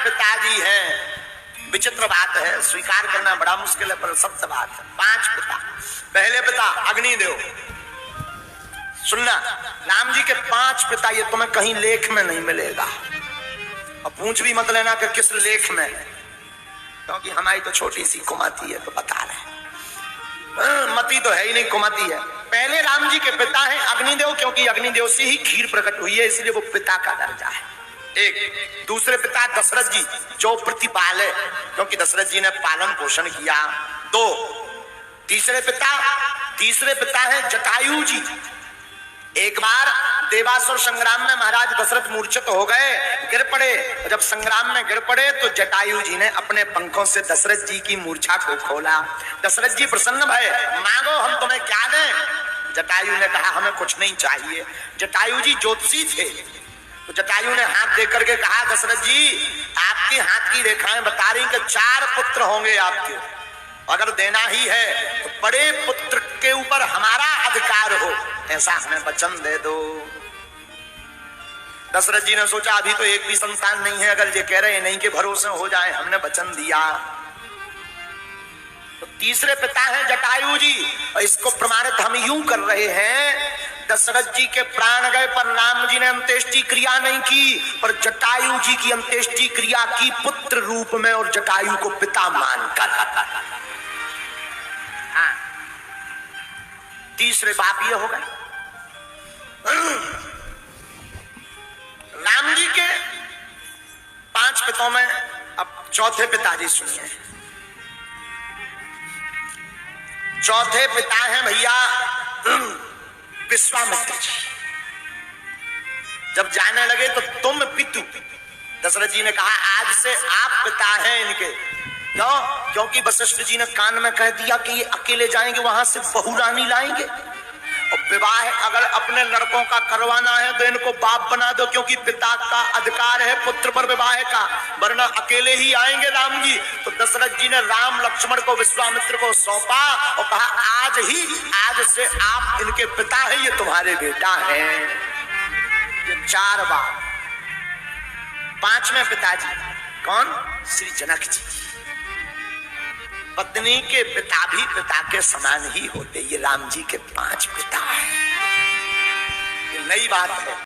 पिताजी हैं। विचित्र बात है, स्वीकार करना बड़ा मुश्किल है, पर सत्य बात है। 5 पिता। पहले पिता अग्निदेव। सुनना, राम जी के 5 पिता, ये तुम्हें कहीं लेख में नहीं मिलेगा। और पूछ भी मत लेना कि किस लेख में, क्योंकि हमारी तो छोटी सी कुमाती है, तो बता रहे। मती तो है ही नहीं, कुमाती है। पहले राम जी के पिता हैं अग्निदेव, क्योंकि अग्निदेव से ही खीर प्रकट हुई है, इसलिए वो पिता का दर्जा है। एक। दूसरे पिता दशरथ जी, जो प्रतिपाल है, क्योंकि दशरथ जी ने पालन पोषण किया। 2। तीसरे पिता है जटायु जी। एक बार देवासुर संग्राम में महाराज दशरथ मूर्छित हो गए, गिर पड़े। जब संग्राम में गिर पड़े तो जटायु जी ने अपने पंखों से दशरथ जी की मूर्छा को खोला। दशरथ जी प्रसन्न भय, मांगो हम तुम्हें क्या दें। जटायु ने कहा हमें कुछ नहीं चाहिए। जटायु जी ज्योतिषी थे, तो जटायु ने हाथ देकर के कहा दशरथ जी आपके हाथ की रेखाएं बता रही कि 4 पुत्र होंगे आपके, अगर देना ही है तो बड़े पुत्र के ऊपर हमारा अधिकार हो, ऐसा हमें वचन दे दो। दशरथ जी ने सोचा अभी तो एक भी संतान नहीं है, अगर ये कह रहे नहीं कि भरोसे हो जाए, हमने वचन दिया। तो तीसरे पिता है जटायु जी, और इसको प्रमाणित हम यूं कर रहे हैं, दशरथ जी के प्राण गए पर राम जी ने अंत्येष्टि क्रिया नहीं की, पर जटायु जी की अंत्येष्टि क्रिया की पुत्र रूप में और जटायु को पिता मानकर। हाँ, तीसरे बाप ये हो गए। राम जी के 5 पिताओं में अब चौथे पिताजी सुनिए। चौथे पिता हैं भैया विश्वामित्र जी। जब जाने लगे तो तुम पितु, दशरथ जी ने कहा आज से आप पिता हैं इनके। क्यों? क्योंकि वशिष्ठ जी ने कान में कह दिया कि ये अकेले जाएंगे, वहां से बहू रानी लाएंगे, और विवाह अगर अपने लड़कों का करवाना है तो इनको बाप बना दो, क्योंकि पिता का अधिकार है पुत्र पर विवाह का, वरना अकेले ही आएंगे राम जी। तो दशरथ जी ने राम लक्ष्मण को विश्वामित्र को सौंपा और कहा आज से आप इनके पिता हैं, ये तुम्हारे बेटा हैं। ये 4 बाप। 5वें पिताजी कौन? श्री जनक जी। पत्नी के पिता भी पिता के समान ही होते, ये राम जी के 5 पिता हैं। ये नई बात है।